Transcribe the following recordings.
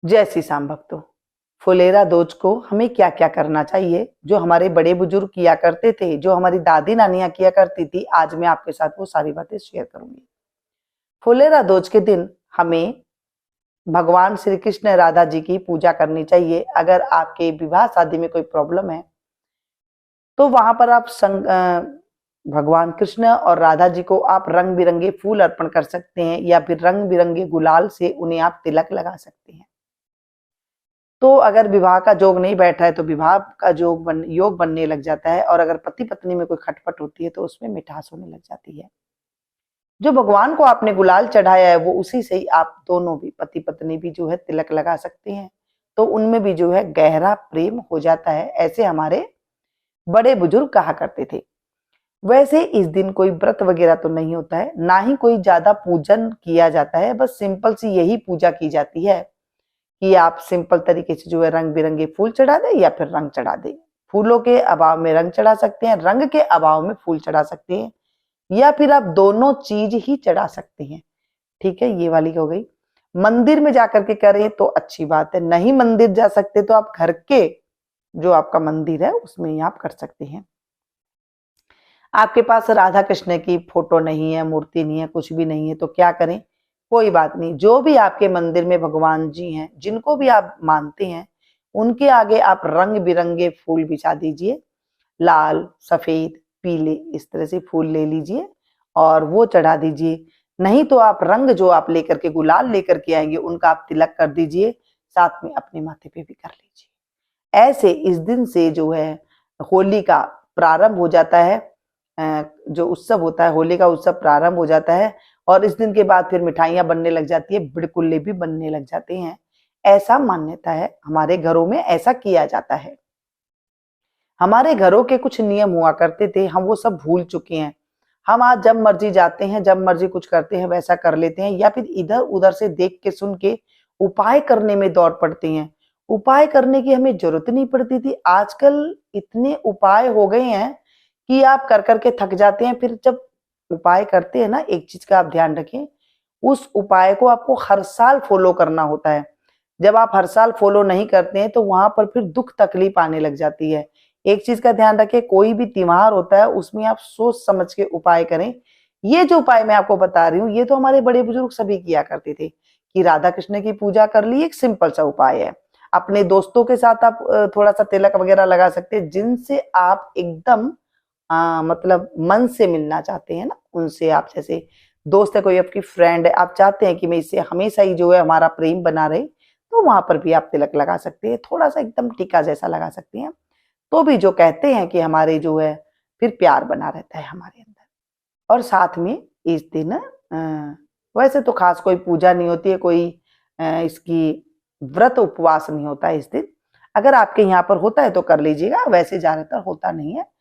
जय श्री श्याम भक्तों। फुलेरा दूज को हमें क्या क्या करना चाहिए, जो हमारे बड़े बुजुर्ग किया करते थे, जो हमारी दादी नानियां किया करती थी, आज मैं आपके साथ वो सारी बातें शेयर करूंगी। फुलेरा दूज के दिन हमें भगवान श्री कृष्ण राधा जी की पूजा करनी चाहिए। अगर आपके विवाह शादी में कोई प्रॉब्लम है तो वहां पर आप भगवान कृष्ण और राधा जी को आप रंग बिरंगे फूल अर्पण कर सकते हैं, या फिर रंग बिरंगे गुलाल से उन्हें आप तिलक लगा सकते हैं। तो अगर विवाह का जोग नहीं बैठा है तो विवाह का योग बनने लग जाता है, और अगर पति पत्नी में कोई खटपट होती है तो उसमें मिठास होने लग जाती है। जो भगवान को आपने गुलाल चढ़ाया है वो उसी से ही आप दोनों भी पति पत्नी भी जो है तिलक लगा सकते हैं, तो उनमें भी जो है गहरा प्रेम हो जाता है। ऐसे हमारे बड़े बुजुर्ग कहा करते थे। वैसे इस दिन कोई व्रत वगैरह तो नहीं होता है, ना ही कोई ज्यादा पूजन किया जाता है। बस सिंपल सी यही पूजा की जाती है कि आप सिंपल तरीके से जो है रंग बिरंगे फूल चढ़ा दे या फिर रंग चढ़ा दे। फूलों के अभाव में रंग चढ़ा सकते हैं, रंग के अभाव में फूल चढ़ा सकते हैं, या फिर आप दोनों चीज ही चढ़ा सकते हैं। ठीक है, ये वाली हो गई। मंदिर में जाकर के करें तो अच्छी बात है, नहीं मंदिर जा सकते तो आप घर के जो आपका मंदिर है उसमें ही आप कर सकते हैं। आपके पास राधा कृष्ण की फोटो नहीं है, मूर्ति नहीं है, कुछ भी नहीं है, तो क्या करें? कोई बात नहीं, जो भी आपके मंदिर में भगवान जी हैं, जिनको भी आप मानते हैं, उनके आगे आप रंग बिरंगे फूल बिछा दीजिए। लाल, सफेद, पीले, इस तरह से फूल ले लीजिए और वो चढ़ा दीजिए। नहीं तो आप रंग जो आप लेकर के गुलाल लेकर के आएंगे उनका आप तिलक कर दीजिए, साथ में अपने माथे पे भी कर लीजिए। ऐसे इस दिन से जो है होली का प्रारंभ हो जाता है। जो उत्सव होता है, होली का उत्सव प्रारंभ हो जाता है, और इस दिन के बाद फिर मिठाइयां बनने लग जाती है, बिड़कुल्ले भी बनने लग जाते हैं। ऐसा मान्यता है, हमारे घरों में ऐसा किया जाता है। हमारे घरों के कुछ नियम हुआ करते थे, हम वो सब भूल चुके हैं। हम आज जब मर्जी जाते हैं, जब मर्जी कुछ करते हैं, वैसा कर लेते हैं, या फिर इधर उधर से देख के सुन के उपाय करने में दौड़ पड़ते हैं। उपाय करने की हमें जरूरत नहीं पड़ती थी। आजकल इतने उपाय हो गए हैं कि आप कर करके थक जाते हैं। फिर जब उपाय करते हैं ना, एक चीज का आप ध्यान रखें, उस उपाय को आपको हर साल फॉलो करना होता है। जब आप हर साल फॉलो नहीं करते हैं तो वहां पर फिर दुख तकलीफ आने लग जाती है। एक चीज का ध्यान रखें, कोई भी त्योहार होता है उसमें आप सोच समझ के उपाय करें। ये जो उपाय मैं आपको बता रही हूँ ये तो हमारे बड़े बुजुर्ग सभी किया करते थे, कि राधा कृष्ण की पूजा कर ली, एक सिंपल सा उपाय है। अपने दोस्तों के साथ आप थोड़ा सा तिलक वगैरह लगा सकते हैं, जिनसे आप एकदम मतलब मन से मिलना चाहते हैं ना, उनसे आप, जैसे दोस्त है, कोई आपकी फ्रेंड है, आप चाहते हैं कि मैं इससे हमेशा ही जो है हमारा प्रेम बना रहे, तो वहां पर भी आप तिलक लगा सकते हैं। थोड़ा सा एकदम टीका जैसा लगा सकते हैं, तो भी जो कहते हैं कि हमारे जो है फिर प्यार बना रहता है हमारे अंदर। और साथ में इस दिन वैसे तो खास कोई पूजा नहीं होती है, कोई इसकी व्रत उपवास नहीं होता है इस दिन। अगर आपके यहाँ पर होता है तो कर लीजिएगा, वैसे ज्यादातर होता नहीं है।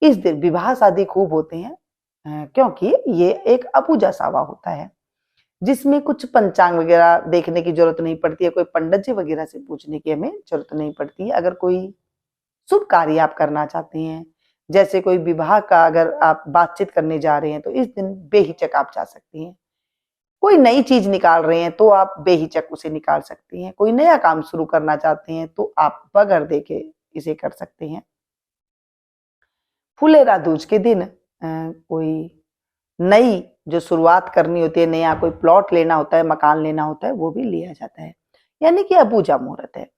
इस दिन विवाह शादी खूब होते हैं, क्योंकि ये एक अपूजा सावा होता है, जिसमें कुछ पंचांग वगैरह देखने की जरूरत नहीं पड़ती है, कोई पंडित जी वगैरह से पूछने की हमें जरूरत नहीं पड़ती है। अगर कोई शुभ कार्य आप करना चाहते हैं, जैसे कोई विवाह का अगर आप बातचीत करने जा रहे हैं, तो इस दिन बेहिचक आप जा सकते हैं। कोई नई चीज निकाल रहे हैं तो आप बेहिचक उसे निकाल सकते हैं। कोई नया काम शुरू करना चाहते हैं तो आप बगैर देखे इसे कर सकते हैं। फुलेरा दूज के दिन कोई नई जो शुरुआत करनी होती है, नया कोई प्लॉट लेना होता है, मकान लेना होता है, वो भी लिया जाता है, यानी कि अबूजा मुहूर्त है।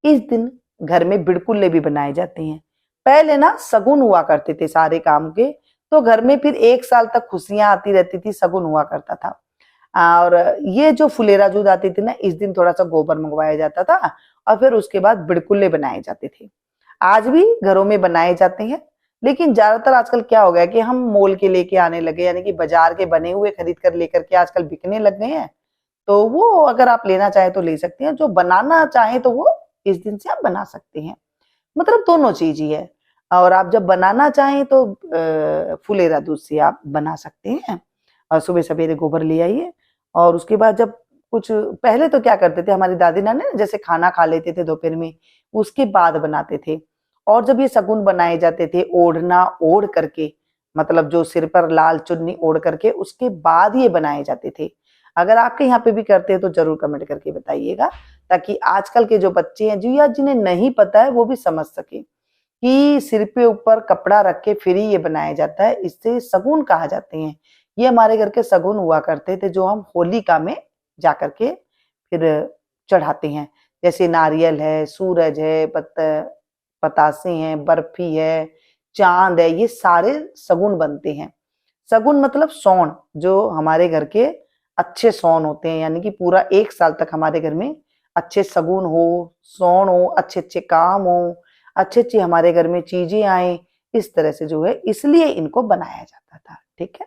इस दिन घर में बिड़कुल्ले भी बनाए जाते हैं। पहले ना सगुन हुआ करते थे सारे काम के, तो घर में फिर 1 साल तक खुशियां आती रहती थी, सगुन हुआ करता था। और ये जो फुलेरा दूज आती थी ना, इस दिन थोड़ा सा गोबर मंगवाया जाता था, और फिर उसके बाद बिड़कुल्ले बनाए जाते थे। आज भी घरों में बनाए जाते हैं, लेकिन ज्यादातर आजकल क्या हो गया कि हम मोल के लेके आने लगे, यानी कि बाजार के बने हुए खरीद कर लेकर के आजकल बिकने लग गए हैं। तो वो अगर आप लेना चाहें तो ले सकते हैं, जो बनाना चाहें तो वो इस दिन से आप बना सकते हैं। मतलब दोनों चीज ही है। और आप जब बनाना चाहें तो फुलेरा दूध से आप बना सकते हैं। और सुबह सवेरे गोबर ले आइए, और उसके बाद जब कुछ पहले तो क्या करते थे हमारी दादी नानी, जैसे खाना खा लेते थे दोपहर में, उसके बाद बनाते थे। और जब ये सगुन बनाए जाते थे, ओढ़ना ओढ़ करके, मतलब जो सिर पर लाल चुन्नी ओढ़ करके, उसके बाद ये बनाए जाते थे। अगर आपके यहाँ पे भी करते हैं तो जरूर कमेंट करके बताइएगा, ताकि आजकल के जो बच्चे हैं जो या जिन्हें नहीं पता है वो भी समझ सके कि सिर पे ऊपर कपड़ा रख के फिर ही ये बनाया जाता है, इससे शगुन कहा जाते हैं। ये हमारे घर के शगुन हुआ करते थे जो हम होलिका में जा करके फिर चढ़ाते हैं। जैसे नारियल है, सूरज है, पतासे हैं, बर्फी है, चांद है, ये सारे शगुन बनते हैं। शगुन मतलब सौन, जो हमारे घर के अच्छे सौन होते हैं, यानी कि पूरा 1 साल तक हमारे घर में अच्छे शगुन हो, सौन हो, अच्छे अच्छे काम हो, अच्छी अच्छी हमारे घर में चीजें आए, इस तरह से जो है इसलिए इनको बनाया जाता था। ठीक है,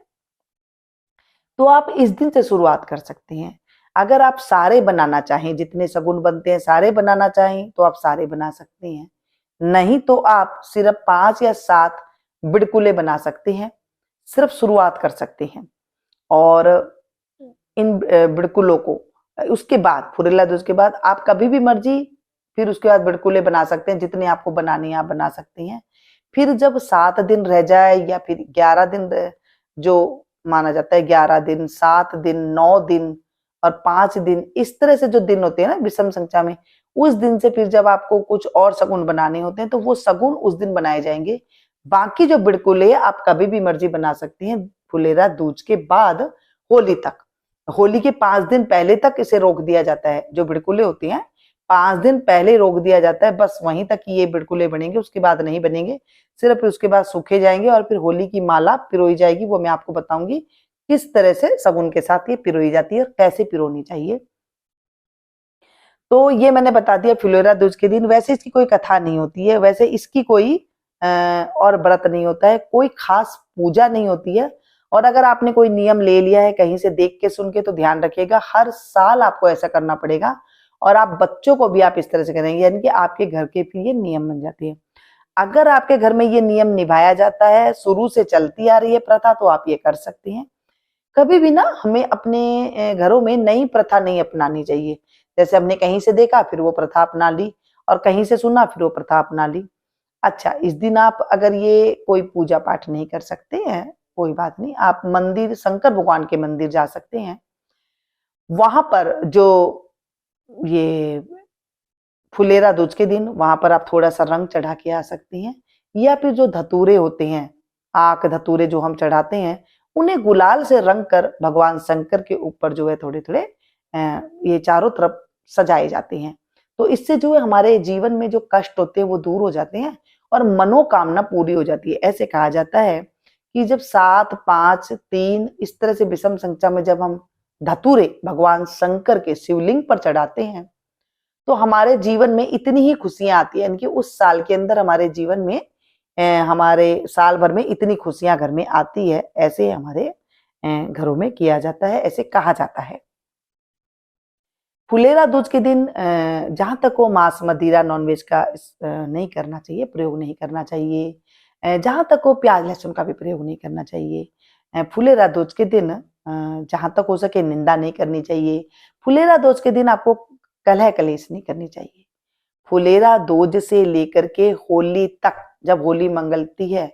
तो आप इस दिन से शुरुआत कर सकते हैं। अगर आप सारे बनाना चाहें, जितने शगुन बनते हैं सारे बनाना चाहें तो आप सारे बना सकते हैं, नहीं तो आप सिर्फ 5 या 7 बिड़कुले बना सकते हैं, सिर्फ शुरुआत कर सकते हैं। और इन बिड़कुलों को उसके बाद फुरेला दूज के बाद आप कभी भी मर्जी फिर उसके बाद बिड़कुले बना सकते हैं, जितने आपको बनाने हैं आप बना सकते हैं। फिर जब 7 दिन रह जाए या फिर 11 दिन जो माना जाता है, 11 दिन, 7 दिन, 9 दिन और 5 दिन, इस तरह से जो दिन होते हैं ना विषम संख्या में, उस दिन से फिर जब आपको कुछ और शगुन बनाने होते हैं तो वो शगुन उस दिन बनाए जाएंगे। बाकी जो बिड़कुले आप कभी भी मर्जी बना सकती हैं, फुलेरा दूज के बाद होली तक। होली के 5 दिन पहले तक इसे रोक दिया जाता है, जो बिड़कुले होती हैं 5 दिन पहले रोक दिया जाता है, बस वहीं तक ये बिड़कुले बनेंगे, उसके बाद नहीं बनेंगे। सिर्फ उसके बाद सूखे जाएंगे और फिर होली की माला पिरोई जाएगी। वो मैं आपको बताऊंगी किस तरह से शगुन के साथ ये पिरोई जाती है और कैसे पिरोनी चाहिए। तो ये मैंने बता दिया फुलेरा दूज के दिन। वैसे इसकी कोई कथा नहीं होती है, वैसे इसकी कोई और व्रत नहीं होता है, कोई खास पूजा नहीं होती है। और अगर आपने कोई नियम ले लिया है कहीं से देख के सुन के, तो ध्यान रखिएगा हर साल आपको ऐसा करना पड़ेगा। और आप बच्चों को भी आप इस तरह से करेंगे, यानी कि आपके घर के फिर ये नियम बन जाते हैं। अगर आपके घर में ये नियम निभाया जाता है, शुरू से चलती आ रही है प्रथा, तो आप ये कर सकते हैं। कभी भी ना हमें अपने घरों में नई प्रथा नहीं अपनानी चाहिए। जैसे हमने कहीं से देखा फिर वो प्रथा अपना ली, और कहीं से सुना फिर वो प्रथा अपना ली। अच्छा, इस दिन आप अगर ये कोई पूजा पाठ नहीं कर सकते हैं, कोई बात नहीं, आप मंदिर, शंकर भगवान के मंदिर जा सकते हैं। वहां पर जो ये फुलेरा दूज के दिन, वहां पर आप थोड़ा सा रंग चढ़ा के आ सकती हैं। या फिर जो धतूरे होते हैं, आक धतूरे जो हम चढ़ाते हैं, उन्हें गुलाल से रंग कर भगवान शंकर के ऊपर जो है थोड़े थोड़े ये चारों तरफ सजाए जाते हैं। तो इससे जो है हमारे जीवन में जो कष्ट होते हैं वो दूर हो जाते हैं और मनोकामना पूरी हो जाती है। ऐसे कहा जाता है कि जब 7, 5, 3 इस तरह से विषम संख्या में जब हम धतूरे भगवान शंकर के शिवलिंग पर चढ़ाते हैं, तो हमारे जीवन में इतनी ही खुशियां आती है, यानी कि उस साल के अंदर हमारे जीवन में हमारे साल भर में इतनी खुशियां घर में आती है। ऐसे हमारे घरों में किया जाता है, ऐसे कहा जाता है। फुलेरा दूज के दिन जहां तक हो मांस, मदिरा, नॉनवेज का नहीं करना चाहिए, प्रयोग नहीं करना चाहिए। जहां तक हो प्याज लहसुन का भी प्रयोग नहीं करना चाहिए। फुलेरा दूज के दिन जहां तक हो सके निंदा नहीं करनी चाहिए। फुलेरा दूज के दिन आपको कलह कलेश नहीं करनी चाहिए। फुलेरा दूज से लेकर के होली तक, जब होली मंगलती है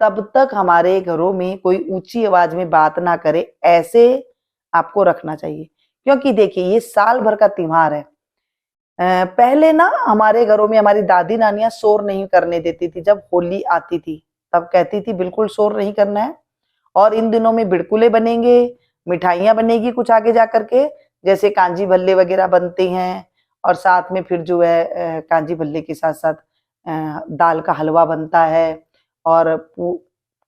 तब तक हमारे घरों में कोई ऊंची आवाज में बात ना करे, ऐसे आपको रखना चाहिए। क्योंकि देखिए ये साल भर का त्योहार है। पहले ना हमारे घरों में हमारी दादी नानियां शोर नहीं करने देती थी। जब होली आती थी तब कहती थी बिल्कुल शोर नहीं करना है, और इन दिनों में बिड़कुले बनेंगे, मिठाइयां बनेगी कुछ आगे जा करके, जैसे कांजी भल्ले वगैरह बनते हैं, और साथ में फिर जो है कांजी भल्ले के साथ साथ दाल का हलवा बनता है, और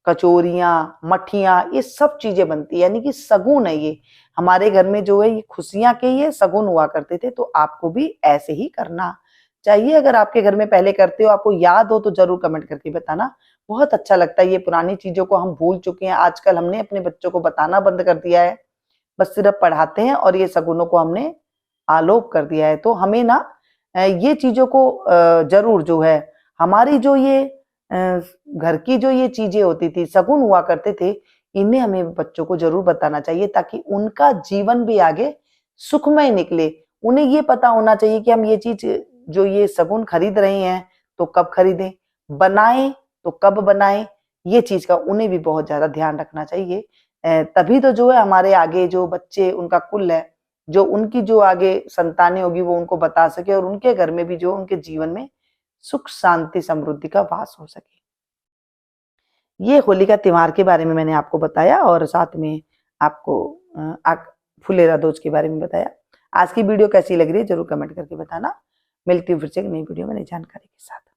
कचौरियां, मठियां, ये सब चीजें बनती है। यानी कि शगुन है ये हमारे घर में जो है, ये खुशियां के ये शगुन हुआ करते थे। तो आपको भी ऐसे ही करना चाहिए। अगर आपके घर में पहले करते हो, आपको याद हो तो जरूर कमेंट करके बताना। बहुत अच्छा लगता है, ये पुरानी चीजों को हम भूल चुके हैं। आजकल हमने अपने बच्चों को बताना बंद कर दिया है, बस सिर्फ पढ़ाते हैं, और ये शगुनों को हमने आलोप कर दिया है। तो हमें ना ये चीजों को जरूर जो है, हमारी जो ये घर की जो ये चीजें होती थी, शगुन हुआ करते थे, इन्हें हमें बच्चों को जरूर बताना चाहिए, ताकि उनका जीवन भी आगे सुखमय निकले। उन्हें ये पता होना चाहिए कि हम ये चीज जो ये शगुन खरीद रहे हैं तो कब खरीदें, बनाएं तो कब बनाएं, ये चीज का उन्हें भी बहुत ज्यादा ध्यान रखना चाहिए। तभी तो जो है हमारे आगे जो बच्चे उनका कुल है, जो उनकी जो आगे संतानें होगी वो उनको बता सके और उनके घर में भी जो उनके जीवन में सुख शांति समृद्धि का वास हो सके। ये होली का त्योहार के बारे में मैंने आपको बताया और साथ में आपको फुलेरा दोज के बारे में बताया। आज की वीडियो कैसी लग रही है जरूर कमेंट करके बताना। मिलती हूँ फिर से एक नई वीडियो में नई जानकारी के साथ।